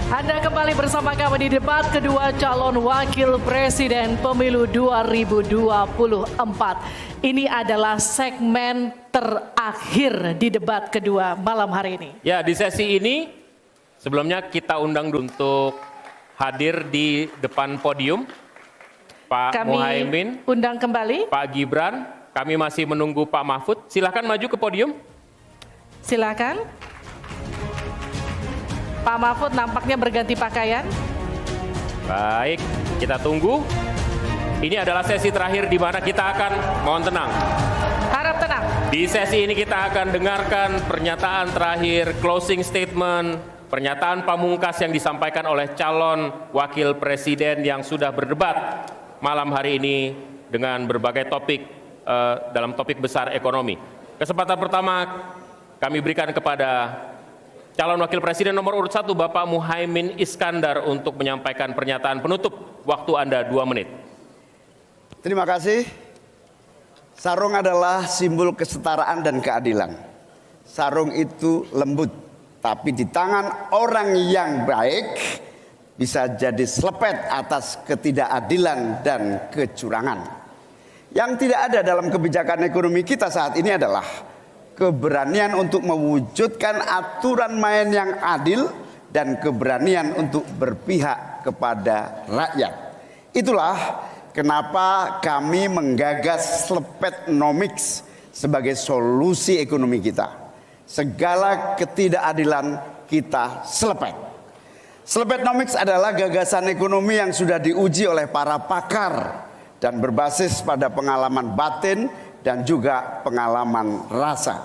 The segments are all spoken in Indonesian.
Anda kembali bersama kami di debat kedua calon wakil presiden pemilu 2024. Ini adalah segmen terakhir di debat kedua malam hari ini. Ya, di sesi ini sebelumnya kita undang untuk hadir di depan podium Pak Muhaimin, undang kembali Pak Gibran. Kami masih menunggu Pak Mahfud. Silahkan maju ke podium. Silakan. Pak Mahfud nampaknya berganti pakaian. Baik, kita tunggu. Ini adalah sesi terakhir di mana kita akan, mohon tenang. Harap tenang. Di sesi ini kita akan dengarkan pernyataan terakhir, closing statement, pernyataan pamungkas yang disampaikan oleh calon wakil presiden yang sudah berdebat malam hari ini dengan berbagai topik dalam topik besar ekonomi. Kesempatan pertama kami berikan kepada calon wakil presiden nomor urut 1 Bapak Muhaimin Iskandar untuk menyampaikan pernyataan penutup. Waktu Anda 2 menit. Terima kasih. Sarung adalah simbol kesetaraan dan keadilan. Sarung itu lembut, tapi di tangan orang yang baik bisa jadi selepet atas ketidakadilan dan kecurangan. Yang tidak ada dalam kebijakan ekonomi kita saat ini adalah keberanian untuk mewujudkan aturan main yang adil dan keberanian untuk berpihak kepada rakyat. Itulah kenapa kami menggagas Slepetnomics sebagai solusi ekonomi kita. Segala ketidakadilan kita selepet. Slepetnomics adalah gagasan ekonomi yang sudah diuji oleh para pakar dan berbasis pada pengalaman batin dan juga pengalaman rasa.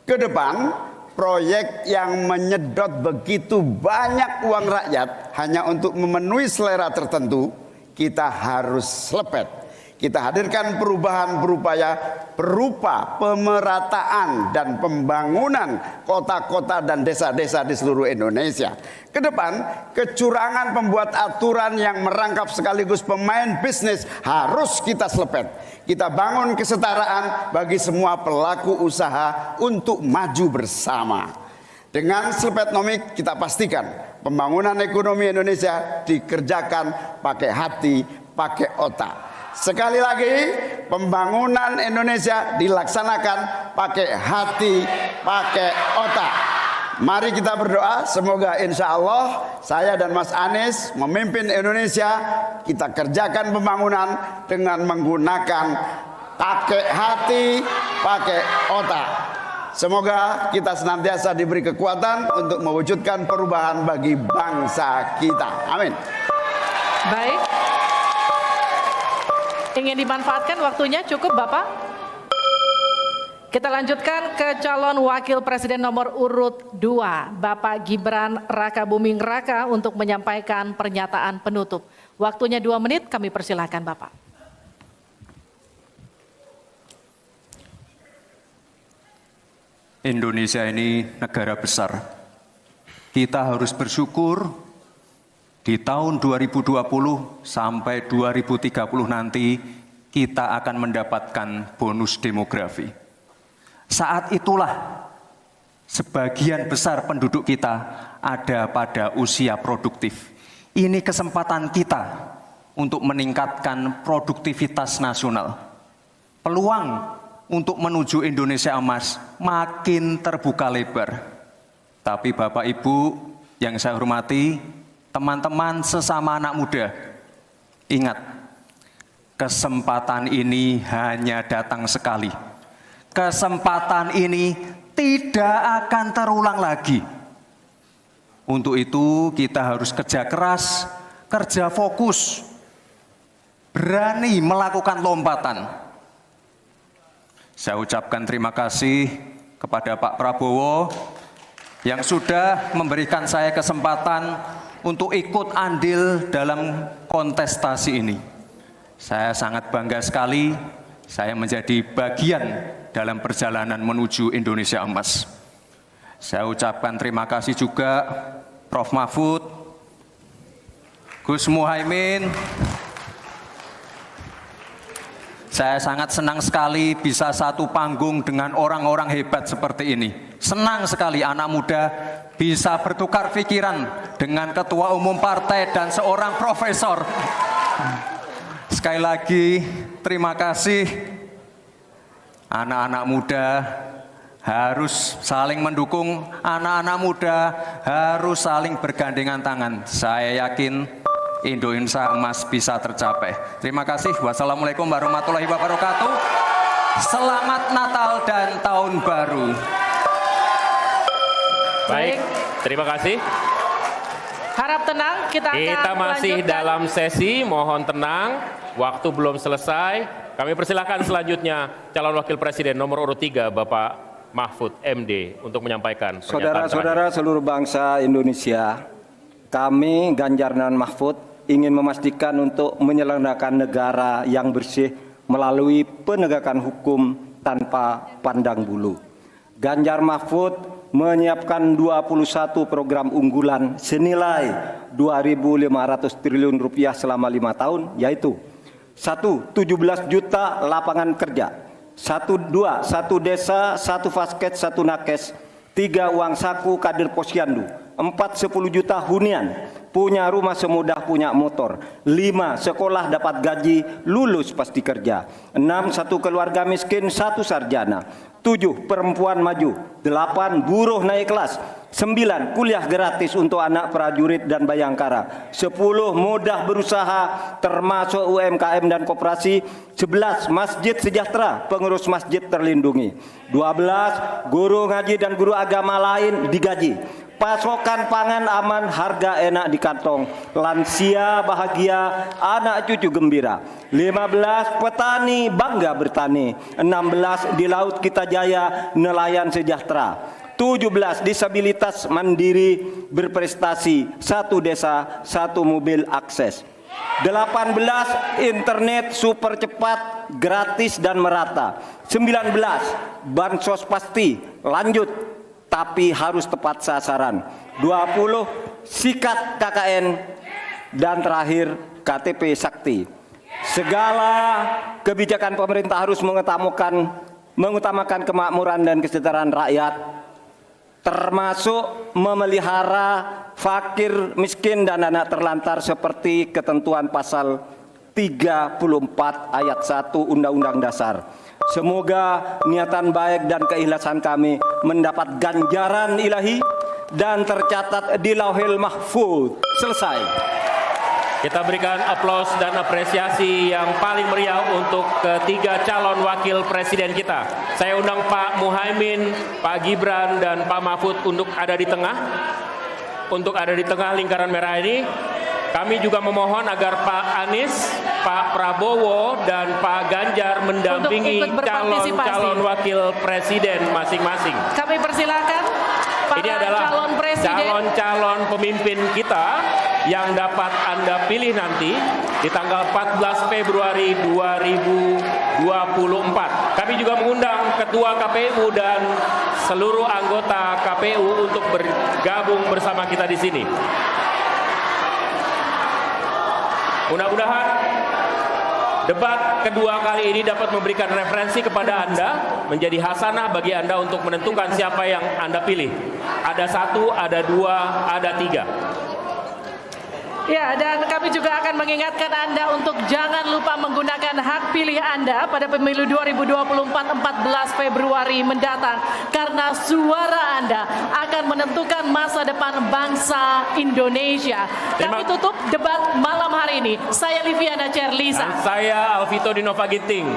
Ke depan, proyek yang menyedot begitu banyak uang rakyat hanya untuk memenuhi selera tertentu, kita harus selepet. Kita hadirkan perubahan berupa pemerataan dan pembangunan kota-kota dan desa-desa di seluruh Indonesia. Ke depan, kecurangan pembuat aturan yang merangkap sekaligus pemain bisnis harus kita selepet. Kita bangun kesetaraan bagi semua pelaku usaha untuk maju bersama. Dengan Slepetnomics kita pastikan pembangunan ekonomi Indonesia dikerjakan pakai hati, pakai otak. Sekali lagi, pembangunan Indonesia dilaksanakan pakai hati, pakai otak. Mari kita berdoa, semoga insya Allah saya dan Mas Anies memimpin Indonesia. Kita kerjakan pembangunan dengan menggunakan pakai hati, pakai otak. Semoga kita senantiasa diberi kekuatan untuk mewujudkan perubahan bagi bangsa kita. Amin. Baik. Ingin dimanfaatkan waktunya cukup Bapak? Kita lanjutkan ke calon wakil presiden nomor urut 2, Bapak Gibran Rakabuming Raka untuk menyampaikan pernyataan penutup. Waktunya 2 menit, kami persilahkan Bapak. Indonesia ini negara besar. Kita harus bersyukur di tahun 2020 sampai 2030 nanti kita akan mendapatkan bonus demografi. Saat itulah sebagian besar penduduk kita ada pada usia produktif. Ini kesempatan kita untuk meningkatkan produktivitas nasional. Peluang untuk menuju Indonesia emas makin terbuka lebar. Tapi Bapak Ibu yang saya hormati, teman-teman sesama anak muda, ingat, kesempatan ini hanya datang sekali. Kesempatan ini tidak akan terulang lagi. Untuk itu kita harus kerja keras, kerja fokus, berani melakukan lompatan. Saya ucapkan terima kasih kepada Pak Prabowo yang sudah memberikan saya kesempatan untuk ikut andil dalam kontestasi ini. Saya sangat bangga sekali saya menjadi bagian dalam perjalanan menuju Indonesia emas. Saya ucapkan terima kasih juga Prof. Mahfud, Gus Muhaimin. Saya sangat senang sekali bisa satu panggung dengan orang-orang hebat seperti ini. Senang sekali anak muda bisa bertukar pikiran dengan ketua umum partai dan seorang profesor. Sekali lagi, terima kasih. Anak-anak muda harus saling mendukung, anak-anak muda harus saling bergandengan tangan. Saya yakin Indonesia emas bisa tercapai. Terima kasih. Wassalamualaikum warahmatullahi wabarakatuh. Selamat Natal dan Tahun Baru. Baik, terima kasih. Harap tenang, kita akan Masih melanjutkan. dalam sesi, mohon tenang. Waktu belum selesai. Kami persilakan selanjutnya calon wakil presiden nomor urut 3 Bapak Mahfud MD untuk menyampaikan pernyataan Saudara-saudara seluruh bangsa Indonesia, kami Ganjar dan Mahfud ingin memastikan untuk menyelenggarakan negara yang bersih melalui penegakan hukum tanpa pandang bulu. Ganjar Mahfud menyiapkan 21 program unggulan senilai 2.500 triliun rupiah selama 5 tahun, yaitu 1. 17 juta lapangan kerja, 1 desa, 1 vasket, 1 nakes, 3 uang saku kader posyandu, 4 10 juta hunian, punya rumah semudah punya motor, 5 sekolah dapat gaji, lulus pasti kerja, 6 1 keluarga miskin, 1 sarjana, 7 perempuan maju, 8 buruh naik kelas, 9 kuliah gratis untuk anak prajurit dan bayangkara, 10 mudah berusaha termasuk UMKM dan koperasi, 11 masjid sejahtera, pengurus masjid terlindungi, 12 guru ngaji dan guru agama lain digaji, pasokan pangan aman, harga enak di kantong, lansia bahagia, anak cucu gembira, 15 petani bangga bertani, 16 di laut kita jaya, nelayan sejahtera, 17 disabilitas mandiri berprestasi, 1 desa 1 mobil akses, 18 internet super cepat, gratis dan merata, 19 bansos pasti lanjut tapi harus tepat sasaran, 20 sikat KKN, dan terakhir KTP Sakti. Segala kebijakan pemerintah harus mengutamakan kemakmuran dan kesejahteraan rakyat, termasuk memelihara fakir, miskin, dan anak terlantar seperti ketentuan pasal 34 ayat 1 Undang-Undang Dasar. Semoga niatan baik dan keikhlasan kami mendapat ganjaran ilahi dan tercatat di Lauhil Mahfuz. Selesai. Kita berikan aplaus dan apresiasi yang paling meriah untuk ketiga calon wakil presiden kita. Saya undang Pak Muhaimin, Pak Gibran, dan Pak Mahfud untuk ada di tengah. Untuk ada di tengah lingkaran merah ini. Kami juga memohon agar Pak Anies, Pak Prabowo, dan Pak Ganjar mendampingi calon wakil presiden masing-masing. Kami persilakan para Ini adalah calon presiden. calon-calon pemimpin kita yang dapat Anda pilih nanti di tanggal 14 Februari 2024. Kami juga mengundang Ketua KPU dan seluruh anggota KPU untuk bergabung bersama kita di sini. Mudah-mudahan debat kedua kali ini dapat memberikan referensi kepada Anda, menjadi hasanah bagi Anda untuk menentukan siapa yang Anda pilih. Ada 1, ada 2, ada 3. Ya, dan kami juga akan mengingatkan Anda untuk jangan lupa menggunakan hak pilih Anda pada pemilu 2024 14 Februari mendatang, karena suara Anda akan menentukan masa depan bangsa Indonesia. Kami tutup debat malam hari ini. Saya Liviana Cerlisa. Dan saya Alvito Dinova Ginting.